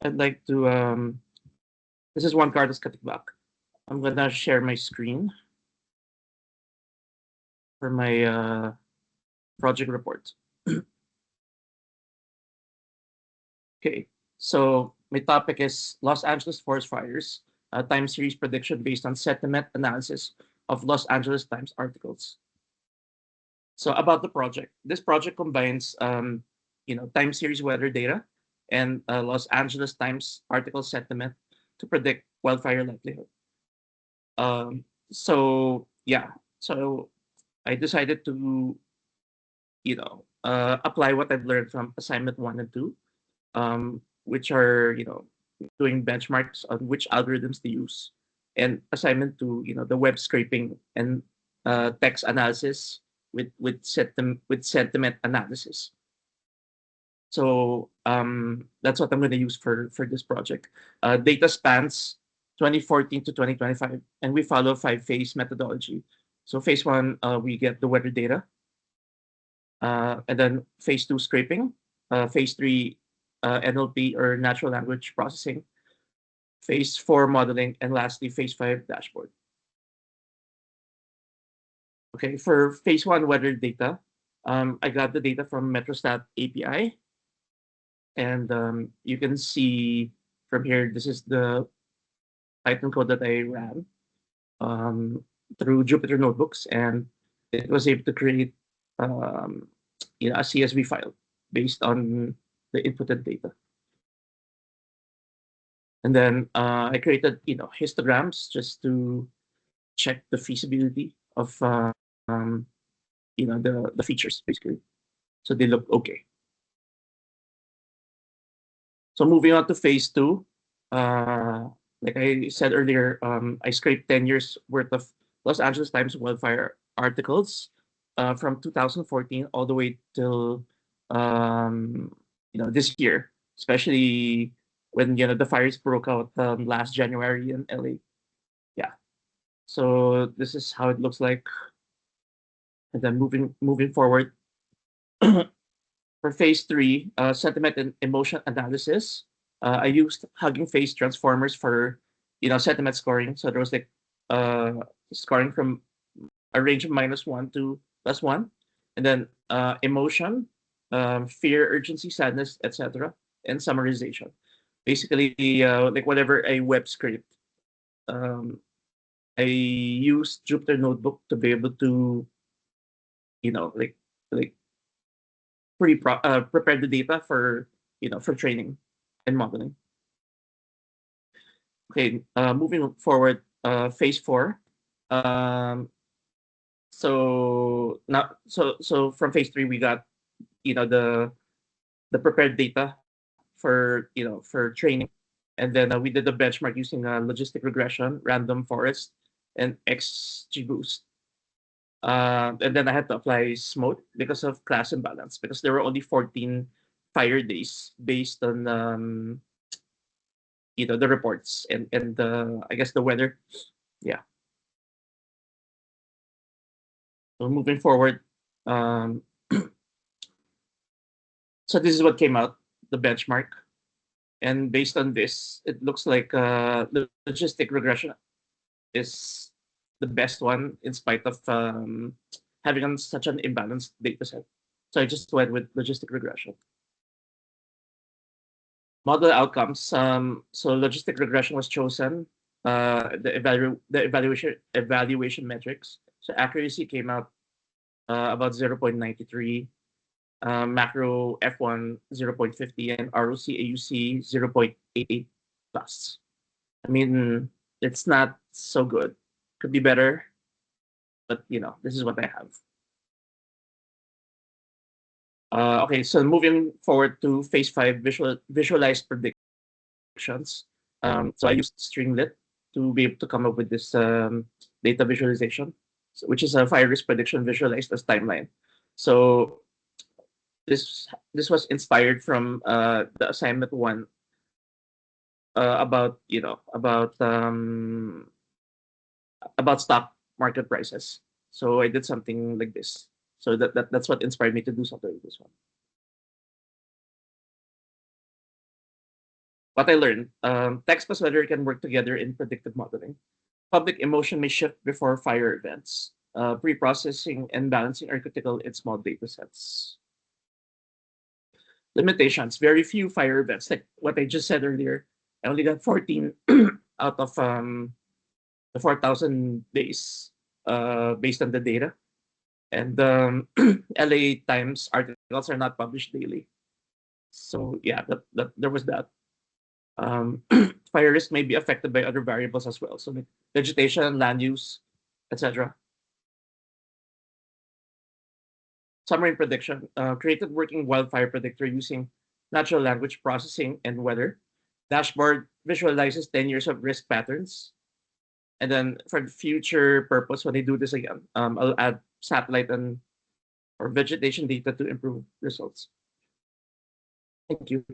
I'd like to, this is Juan Carlos Katigbak. I'm gonna share my screen for my project report. Okay, so my topic is Los Angeles forest fires, a time series prediction based on sentiment analysis of Los Angeles Times articles. So about the project, this project combines, time series weather data and Los Angeles Times article sentiment to predict wildfire likelihood. So yeah, so I decided to apply what I've learned from assignment 1 and 2, which are doing benchmarks on which algorithms to use, and assignment 2, the web scraping and text analysis with sentiment analysis. So that's what I'm going to use for this project. Data spans 2014 to 2025, and we follow 5 phase methodology. So phase 1, we get the weather data, and then phase 2 scraping, phase 3 NLP or natural language processing, phase 4 modeling, and lastly phase 5 dashboard. Okay, for phase 1 weather data, I got the data from Metrostat API, and you can see from here, this is the Python code that I ran um, through Jupyter Notebooks, and it was able to create a CSV file based on the inputted data. And then I created histograms just to check the feasibility of the features basically, so they look okay. So moving on to phase 2, like I said earlier, I scraped 10 years worth of Los Angeles Times wildfire articles from 2014 all the way till this year, especially when the fires broke out last January in LA. Yeah. So this is how it looks like. And then moving forward for phase 3, sentiment and emotion analysis. I used Hugging Face transformers for sentiment scoring. So there was like scoring from a range of -1 to +1, and then emotion, fear, urgency, sadness, etc., and summarization. Basically, like whatever a web script. Um, I used Jupyter Notebook to be able to, like prepare the data for training and modeling. Okay, moving forward, phase 4. Um, so from phase 3 we got the prepared data for training, and then we did the benchmark using logistic regression, random forest, and XGBoost. And then I had to apply SMOTE because of class imbalance, because there were only 14 fire days based on the reports and the, I guess, the weather. Yeah. So moving forward, um, so this is what came out, the benchmark, and based on this, it looks like the logistic regression is the best one in spite of having such an imbalanced data set. So I just went with logistic regression. Model outcomes. So logistic regression was chosen. The evaluation metrics. So accuracy came out about 0.93, macro F1 0.50, and ROC AUC 0.88 plus. I mean, it's not so good. Could be better, but this is what I have. Okay, so moving forward to phase 5, visualized predictions. So I used Streamlit to be able to come up with this data visualization, which is a fire risk prediction visualized as timeline. So this was inspired from the assignment 1 about stock market prices. So I did something like this. So that's what inspired me to do something like this one. what I learned, text plus weather can work together in predictive modeling. Public emotion may shift before fire events. Pre-processing and balancing are critical in small data sets. Limitations, very few fire events, like what I just said earlier. I only got 14 out of the 4,000 days based on the data. And LA Times articles are not published daily. So yeah, there was that. Fire risk may be affected by other variables as well. So like vegetation, land use, etc. Summary and prediction. Created working wildfire predictor using natural language processing and weather. Dashboard visualizes 10 years of risk patterns. And then for the future purpose, when they do this again, I'll add satellite and or vegetation data to improve results. Thank you.